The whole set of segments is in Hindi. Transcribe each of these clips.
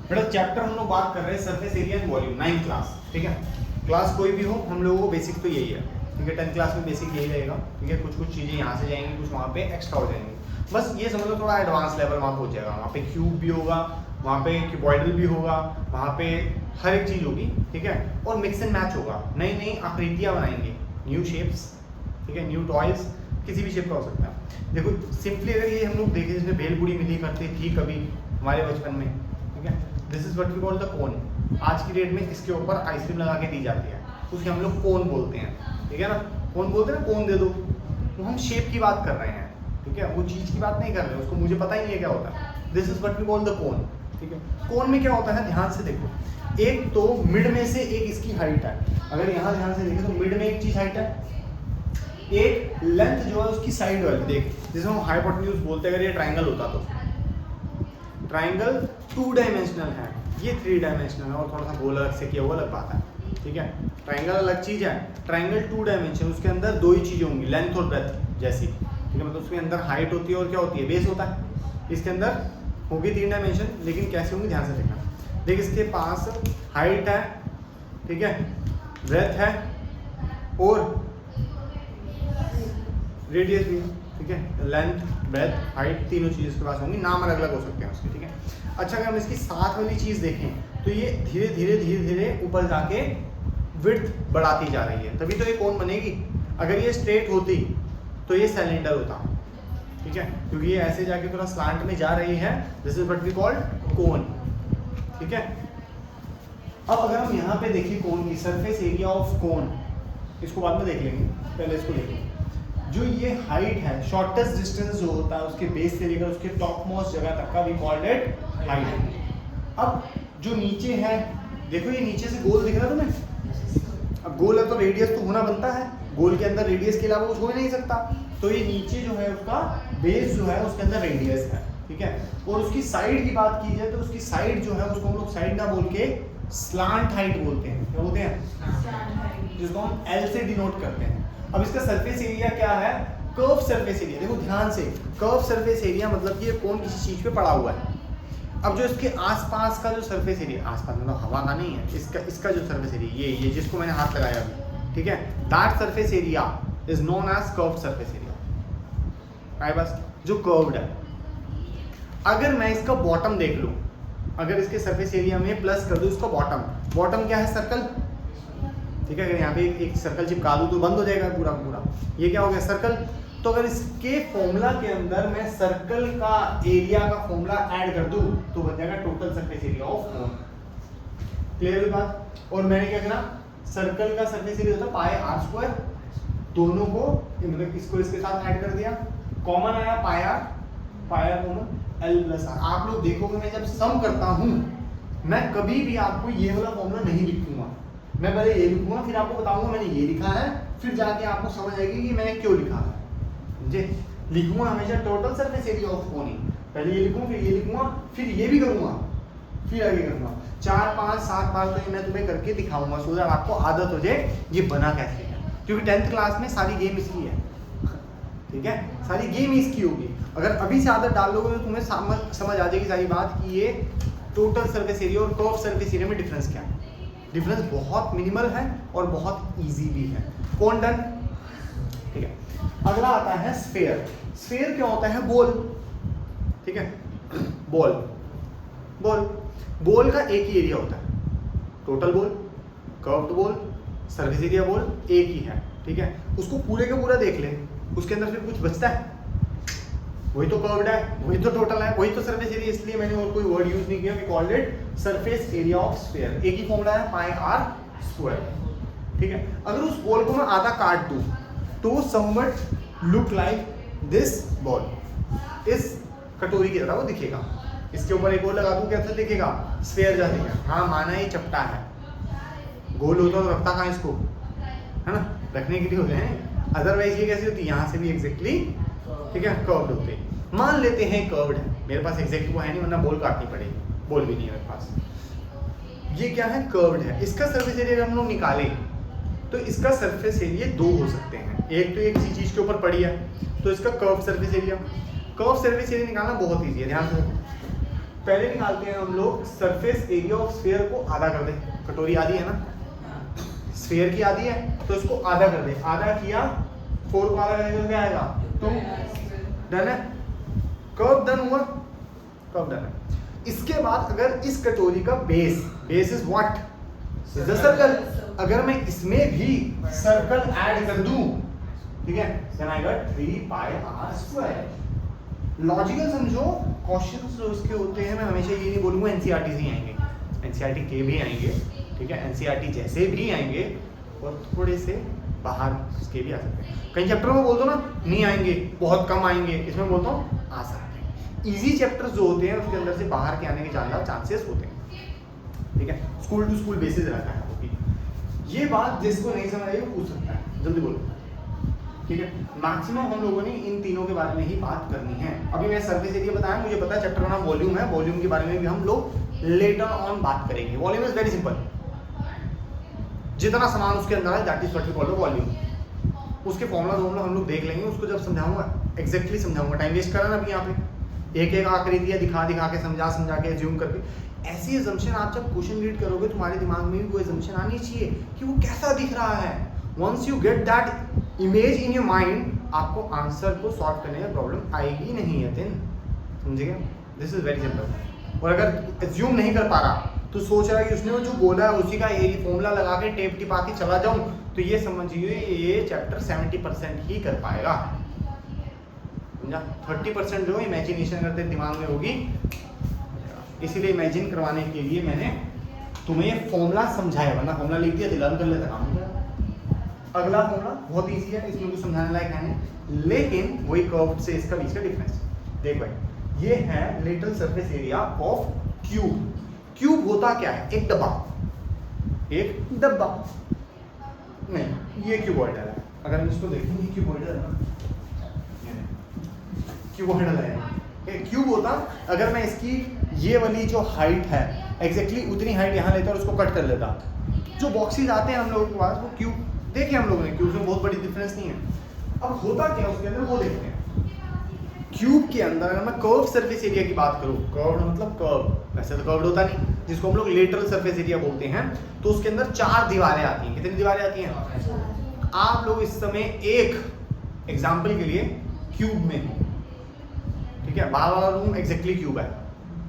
बेटा चैप्टर हम लोग बात कर रहे हैं surface area and volume 9th class, ठीक है। क्लास कोई भी हो, हम लोगों को बेसिक तो यही है, ठीक है। 10th क्लास में बेसिक यही रहेगा, ठीक है। कुछ कुछ चीज़ें यहाँ से जाएंगी, कुछ वहाँ पे एक्स्ट्रा हो जाएंगी। बस ये समझ लो थोड़ा एडवांस लेवल वहाँ पहुँच जाएगा। वहाँ पे क्यूब भी होगा, वहाँ पे क्यूबॉइडल भी होगा, वहाँ पे हर एक चीज़ होगी, ठीक है। और मिक्स एंड मैच होगा, नई नई आकृतियाँ बनाएंगे, न्यू शेप्स, ठीक है, न्यू टॉयज, किसी भी शेप का हो सकता है। देखो सिंपली अगर ये हम लोग देखें, जिसमें भेलपुड़ी मिली करती थी कभी हमारे बचपन में, ठीक है। This is what we call the cone. आज की डेट में इसके ऊपर आइसक्रीम लगा के दी जाती है, उसके हम लोग कोन बोलते हैं, ठीक है ना। कोन बोलते हैं ना, कोन दे दो। तो हम शेप की बात कर रहे हैं, ठीक है, वो चीज़ की बात नहीं कर रहे, उसको मुझे पता ही नहीं है क्या होता है। This is what we call the cone, ठीक है। कोन में क्या होता है, ध्यान से देखो, एक तो मिड में से एक इसकी हाइट है। अगर यहाँ ध्यान से देखें तो मिड में एक चीज़ हाइट है, एक लेंथ जो है उसकी साइड वाली देख, जिसे हम हाइपोटेन्यूज बोलते हैं। अगर ये ट्राइंगल होता तो ट्राइंगल 2 डायमेंशनल है, ये 3 डायमेंशनल है, और थोड़ा सा गोल अलग से किया हुआ अलग बात है, ठीक है। ट्राइंगल अलग चीज़ है, ट्राइंगल 2 डायमेंशन, उसके अंदर दो ही चीज़ें होंगी, लेंथ और ब्रेथ जैसी, ठीक है। मतलब उसके अंदर हाइट होती है और क्या होती है, बेस होता है। इसके अंदर होगी 3 डायमेंशन, लेकिन कैसे होंगी ध्यान से देखना। देख इसके पास हाइट है, ठीक है, ब्रेथ है और रेडियस भी है, ठीक है। लेंथ, ब्रेथ, हाइट, तीनों चीज़ इसके पास होंगी, नाम अलग अलग हो सकते हैं उसके, ठीक है। अच्छा, अगर हम इसकी साथ वाली चीज़ देखें तो ये धीरे धीरे धीरे धीरे ऊपर जाके विड्थ बढ़ाती जा रही है, तभी तो ये कोन बनेगी। अगर ये स्ट्रेट होती तो ये सिलेंडर होता, ठीक है, क्योंकि ये ऐसे जाके थोड़ा स्लांट में जा रही है। This is what we called cone, ठीक है। अब अगर हम यहाँ पे देखिए कोन की सरफेस एरिया ऑफ कोन, इसको बाद में देख लेंगे, पहले इसको देखें। जो ये हाइट है, शॉर्टेस्ट डिस्टेंस जो होता है उसके बेस से लेकर उसके टॉप मोस्ट जगह तक का, वी कॉल्ड इट हाइट। अब जो नीचे है, देखो ये नीचे से गोल दिख रहा है तुम्हें। अब गोल है तो रेडियस तो होना बनता है, गोल के अंदर रेडियस के अलावा कुछ हो ही नहीं सकता। तो ये नीचे जो है उसका बेस जो है उसके अंदर रेडियस है, ठीक है। और उसकी साइड की बात की जाए तो उसकी साइड जो है उसको हम लोग साइड ना बोल के स्लांट हाइट बोलते हैं। क्या बोलते हैं, जिसको हम एल से डिनोट करते हैं। अब इसका सरफेस एरिया क्या है, कर्व सरफेस एरिया। देखो ध्यान से, कर्व सरफेस एरिया मतलब कि ये कोन किसी चीज पे पड़ा हुआ है। अब जो इसके आसपास का जो सरफेस एरिया, आसपास मतलब हवा का नहीं है, इसका जो सरफेस एरिया, ये जिसको मैंने हाथ लगाया अभी, ठीक है, that surface area is known as curve surface area. बस जो कर्व्ड है। अगर मैं इसका बॉटम देख लूं, अगर इसके सरफेस एरिया में प्लस कर दूं इसका बॉटम, बॉटम क्या है, सर्कल, ठीक है। अगर यहाँ पे एक सर्कल चिपका दूँ तो बंद हो जाएगा पूरा पूरा, ये क्या हो गया, सर्कल। तो अगर इसके फॉर्मूला के अंदर मैं सर्कल का एरिया का फॉर्मूला ऐड कर दूँ तो बन जाएगा total surface area of cone. Clear हुई बात। और मैंने क्या करा, सर्कल का सरफेस एरिया होता है पाई आर स्क्वायर, दोनों को मतलब इसको इसके साथ ऐड कर दिया, कॉमन आया pi R common L plus R. आप लोग देखोगे मैं जब सम करता हूँ, मैं कभी भी आपको ये वाला फॉर्मूला नहीं लिखूंगा, मैं पहले ये लिखूंगा, फिर आपको बताऊंगा मैंने ये लिखा है, फिर जाके आपको समझ आएगी कि मैंने क्यों लिखा है। समझे, लिखूंगा हमेशा total surface area of cone, पहले ये लिखूंगा, फिर ये लिखूंगा, फिर ये भी करूंगा, फिर आगे करूंगा। 4 5 7 बार तो ये मैं तुम्हें करके दिखाऊंगा, सो दैट आपको आदत हो जाए ये बना कैसे है। क्योंकि 10th क्लास में सारी गेम इसकी है, ठीक है, सारी गेम इसकी होगी। अगर अभी से आदत डाल लोगे तो तुम्हें समझ आ जाएगी सारी बात कि ये टोटल सरफेस एरिया और कर्व सरफेस एरिया में डिफरेंस क्या है। डिफरेंस बहुत मिनिमल है और बहुत इजी भी है। कौन डन, ठीक है। अगला आता है स्फीयर। स्फीयर क्या होता है, बोल, ठीक है। बॉल बॉल का एक ही एरिया होता है, total ball, curved ball, surface area ball एक ही है, ठीक है। उसको पूरे का पूरा देख ले, उसके अंदर फिर कुछ बचता है, वही तो कर्व्ड है, वही तो टोटल है, वही तो सरफेस एरिया। इसलिए मैंने और कोई वर्ड यूज नहीं किया, we called it surface area of sphere. एक ही फॉर्मूला है पाई आर स्क्वायर, ठीक है। अगर उस बॉल को मैं आधा काट दूं तो somewhat look like this ball, इस कटोरी की तरह वो दिखेगा। इसके ऊपर एक और लगा दूं, कैसा दिखेगा, स्फीयर जैसा दिखेगा। हाँ माना ये चपटा है, गोल होता तो रखता कहाँ इसको, है ना, रखने के लिए होते हैं। अदरवाइज ये कैसी होती है, यहाँ से भी एग्जैक्टली, ठीक है, कर्व्ड होते हैं। मान लेते हैं कर्व्ड है, मेरे पास एग्जैक्ट वो है नहीं, वरना बॉल काटनी पड़ेगी, बॉल भी नहीं है मेरे पास। ये क्या है, कर्व्ड है। इसका सरफेस एरिया अगर हम लोग निकालें तो इसका सरफेस एरिया 2 हो सकते हैं। एक तो एक चीज के ऊपर पड़ी है तो इसका curve surface area, curve surface area निकालना बहुत ईजी है। ध्यान से पहले निकालते हैं हम लोग सरफेस एरिया ऑफ स्फीयर को आधा कर दे। कटोरी आधी है ना, स्फीयर की आधी है, तो इसको आधा कर दे। आधा किया, 4 को आधा करेंगे तो क्या आएगा 2। डन है, कर्व डन हुआ, कर्व डन है। इसके बाद अगर इस कटोरी का base is what, is the circle, अगर मैं इसमें भी सर्कल ऐड कर दूं, ठीक है, then I get 3 pi r square. Logical समझो, क्वेश्चंस जो उसके होते हैं, मैं हमेशा ये नहीं बोलूंगा एनसीईआरटी से ही आएंगे, एनसीईआरटी के भी आएंगे, ठीक है, एनसीईआरटी जैसे भी आएंगे और थोड़े से बाहर के भी आ सकते हैं। कई चैप्टर में बोल दो ना नहीं आएंगे, बहुत कम आएंगे, इसमें बोलता हूँ आ सकते हैं। इजी चैप्टर्स जो होते हैं उसके अंदर से बाहर के आने के ज़्यादा चांसेस होते हैं, ठीक है, स्कूल टू स्कूल बेसिस रहता है। ये बात जिसको नहीं समझ आई वो पूछ सकता है, जल्दी बोलो, ठीक है। मैक्सिमम हम लोगों ने इन तीनों के बारे में ही बात करनी है। अभी मैं सरफेस एरिया बताया, मुझे पता है चैप्टर का नाम वॉल्यूम है, वॉल्यूम के बारे में भी हम लोग लेटर ऑन बात करेंगे। वॉल्यूम इज वेरी सिंपल, जितना सामान उसके अंदर है that is what we call the volume. उसके फॉर्मूला हम लोग देख लेंगे, उसको जब समझाऊंगा एग्जैक्टली समझाऊंगा। टाइम वेस्ट करना अभी यहाँ पे एक एक आकृतियाँ दिखा के समझा के ज्यूम करके। ऐसी assumption आप जब क्वेश्चन रीड करोगे तुम्हारे दिमाग में भी वो assumption आनी चाहिए कि वो कैसा दिख रहा है। Once you get that image in your mind, आपको आंसर को सॉल्व करने में प्रॉब्लम आएगी नहीं है, समझिए, दिस इज वेरी सिंपल। और अगर एज्यूम नहीं कर पा रहा तो सोच रहा है कि उसने जो बोला है उसी का यही फॉर्मूला लगा के टेप टिपा के चला जाऊं, तो ये समझिए ये चैप्टर 70% ही कर पाएगा, समझा। 30% जो इमेजिनेशन करते दिमाग में होगी, इसीलिए इमेजिन करवाने के लिए मैंने तुम्हें ये फॉर्मूला समझाया, वरना फॉर्मूला लिख दिया दिलान कर लेता काम किया। अगला फॉर्मूला बहुत इजी है, इसमें कुछ समझाने लायक है नहीं, लेकिन वही कर्व से इसका बीच का डिफरेंस देख भाई। ये है little surface area of cube. Cube होता क्या है, एक डब्बा, एक डब्बा नहीं, ये क्यूबॉइडल है। अगर हम इसको देखेंगे क्यूबॉइडल है ना, क्यूबॉइडल है। क्यूब होता अगर मैं इसकी ये वाली जो हाइट है एग्जैक्टली उतनी हाइट यहाँ लेता और उसको कट कर लेता। जो बॉक्सेस आते हैं हम लोगों के पास वो क्यूब देखे हम लोगों ने, क्यूब में बहुत बड़ी डिफरेंस नहीं है। अब होता क्या उसके अंदर वो देखते हैं। क्यूब के अंदर अगर मैं कर्व सरफेस एरिया की बात करूँ, कर्व मतलब कर्व, वैसे तो कर्व होता नहीं, जिसको हम लोग लेटरल सरफेस एरिया बोलते हैं, तो उसके अंदर 4 दीवारें आती हैं। कितनी दीवारें आती हैं? आप लोग इस समय एक एग्जाम्पल के लिए क्यूब में हो, ठीक है, बाहर वाला रूम एग्जैक्टली क्यूब है,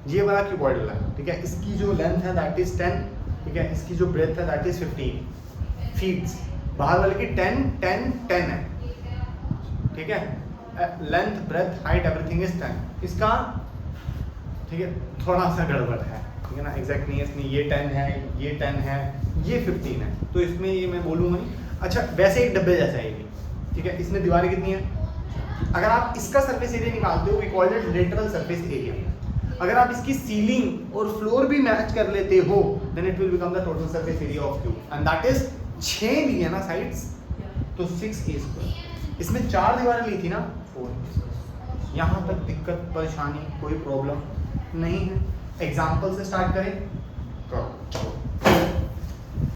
ये वाला क्यूबॉइडल है, ठीक है। इसकी जो लेंथ है दैट इज 10, ठीक है, इसकी जो ब्रेथ है दैट इज 15 फीट। बाहर वाले की 10 है, ठीक है, length breadth height everything is 10। इसका ठीक है थोड़ा सा गड़बड़ है, ठीक है ना, एग्जैक्ट नहीं है, इसमें ये 10 है, ये 10 है, ये 15 है, तो इसमें ये मैं बोलूँगा नहीं। अच्छा वैसे एक डब्बे जैसा है ये, ठीक है, इसमें दीवारें कितनी है? अगर आप इसका सरफेस एरिया निकालते हो we call it lateral surface area. अगर आप इसकी सीलिंग और फ्लोर भी मैच कर लेते हो then it will become the total surface area of cube and that is 6 ली है ना साइड्स, तो 6a²। इसमें 4 दीवारें ली थी ना, 4। यहाँ तक दिक्कत परेशानी कोई प्रॉब्लम नहीं है। एग्जाम्पल से स्टार्ट करें, करो।